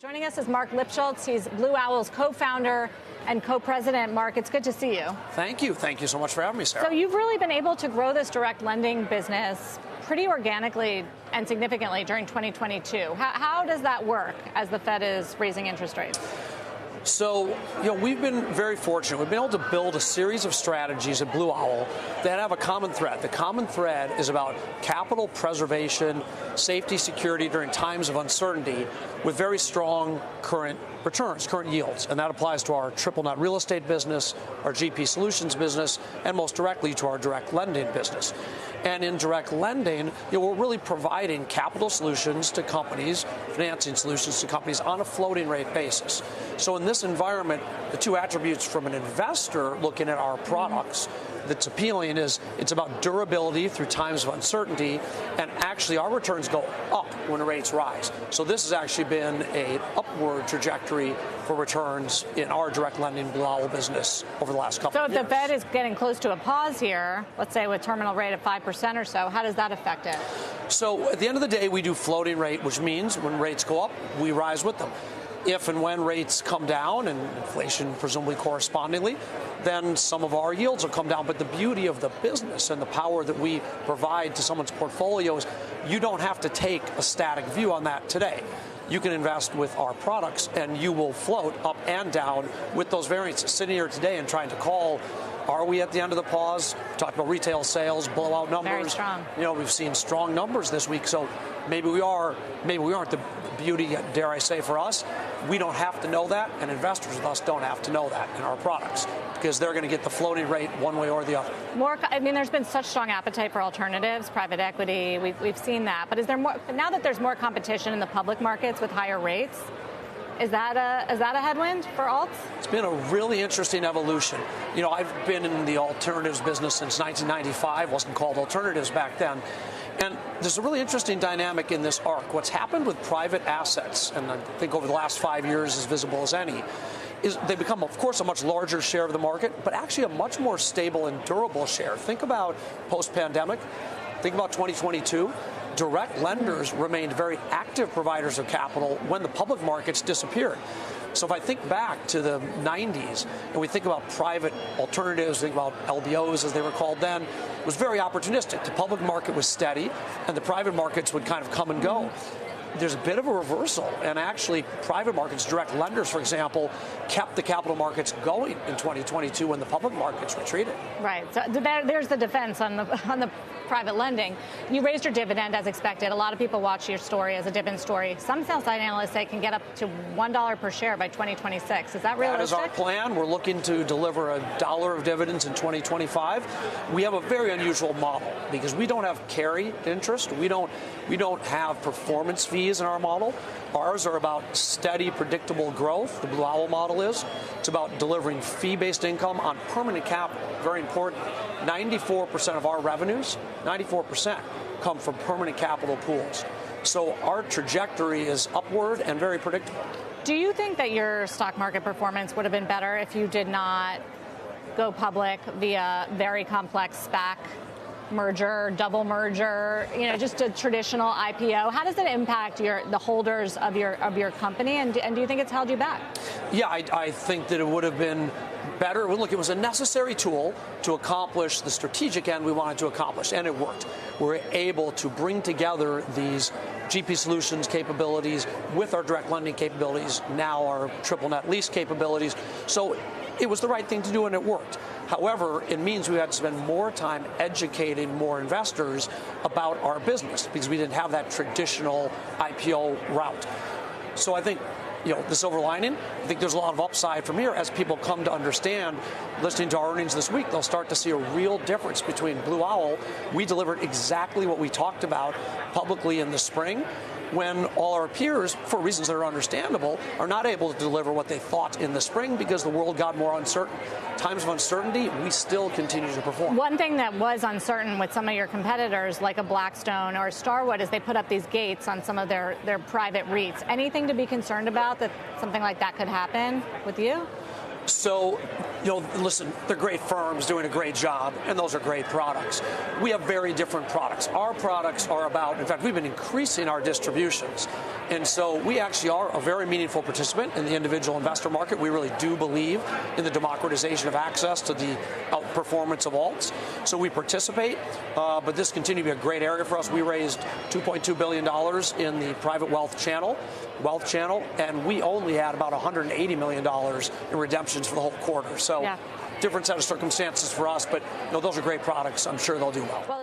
Joining us is Marc Lipschultz. He's Blue Owl's co-founder and co-president. Marc, it's good to see you. Thank you. Thank you so much for having me, Sarah. So you've really been able to grow this direct lending business pretty organically and significantly during 2022. How does that work as the Fed is raising interest rates? So, we've been very fortunate. We've been able to build a series of strategies at Blue Owl that have a common thread. The common thread is about capital preservation, safety, security during times of uncertainty with very strong current returns, current yields. And that applies to our triple net real estate business, our GP solutions business, and most directly to our direct lending business. And in direct lending, we're really providing capital solutions to companies, financing solutions to companies on a floating rate basis. So in this environment, the two attributes from an investor looking at our products that's appealing is it's about durability through times of uncertainty, and actually our returns go up when rates rise. So this has actually been an upward trajectory for returns in our direct lending Blue Owl business over the last couple of years. So if the Fed is getting close to a pause here, let's say with terminal rate of 5% or so, how does that affect it? So at the end of the day, we do floating rate, which means when rates go up, we rise with them. If and when rates come down, and inflation presumably correspondingly, then some of our yields will come down. But the beauty of the business and the power that we provide to someone's portfolio is you don't have to take a static view on that today. You can invest with our products, and you will float up and down with those variances. Sitting here today and trying to call, are we at the end of the pause? We talked about retail sales, blowout numbers. Very strong. We've seen strong numbers this week, so maybe we are, maybe we aren't. The beauty, dare I say, for us, we don't have to know that, and investors with us don't have to know that in our products because they're going to get the floating rate one way or the other. There's been such strong appetite for alternatives, private equity. We've seen that, but is there more now that there's more competition in the public markets with higher rates? Is that a headwind for alts? It's been a really interesting evolution. I've been in the alternatives business since 1995. It wasn't called alternatives back then. And there's a really interesting dynamic in this arc. What's happened with private assets, and I think over the last 5 years as visible as any, is they become, of course, a much larger share of the market, but actually a much more stable and durable share. Think about post-pandemic. Think about 2022. Direct lenders remained very active providers of capital when the public markets disappeared. So if I think back to the 90s and we think about private alternatives, think about LBOs as they were called then, it was very opportunistic. The public market was steady and the private markets would kind of come and go. There's a bit of a reversal, and actually private markets, direct lenders, for example, kept the capital markets going in 2022 when the public markets retreated. Right. So there's the defense on the private lending. You raised your dividend as expected. A lot of people watch your story as a dividend story. Some sell-side analysts say it can get up to $1 per share by 2026. Is that realistic? That is our plan. We're looking to deliver $1 of dividends in 2025. We have a very unusual model because we don't have carry interest. We don't have performance fees in our model. Ours are about steady, predictable growth. The Blue Owl model is. It's about delivering fee-based income on permanent capital. Very important. 94% of our revenues, 94%, come from permanent capital pools. So our trajectory is upward and very predictable. Do you think that your stock market performance would have been better if you did not go public via very complex SPAC merger, double merger, just a traditional IPO? How does it impact the holders of your company, and do you think it's held you back? Yeah, I think that it would have been better. Look, it was a necessary tool to accomplish the strategic end we wanted to accomplish, and it worked. We're able to bring together these GP solutions capabilities with our direct lending capabilities, now our triple net lease capabilities. So it was the right thing to do, and it worked. However, it means we had to spend more time educating more investors about our business because we didn't have that traditional IPO route. So I think, the silver lining, I think there's a lot of upside from here as people come to understand, listening to our earnings this week, they'll start to see a real difference between Blue Owl. We delivered exactly what we talked about publicly in the spring, when all our peers, for reasons that are understandable, are not able to deliver what they thought in the spring because the world got more uncertain. Times of uncertainty, we still continue to perform. One thing that was uncertain with some of your competitors, like a Blackstone or Starwood, is they put up these gates on some of their private REITs. Anything to be concerned about that something like that could happen with you? So, listen, they're great firms doing a great job, and those are great products. We have very different products. Our products are about, in fact, we've been increasing our distributions. And so we actually are a very meaningful participant in the individual investor market. We really do believe in the democratization of access to the outperformance of alts. So we participate, but this continues to be a great area for us. We raised $2.2 billion in the private wealth channel, and we only had about $180 million in redemptions for the whole quarter. So different set of circumstances for us, but those are great products. I'm sure they'll do well.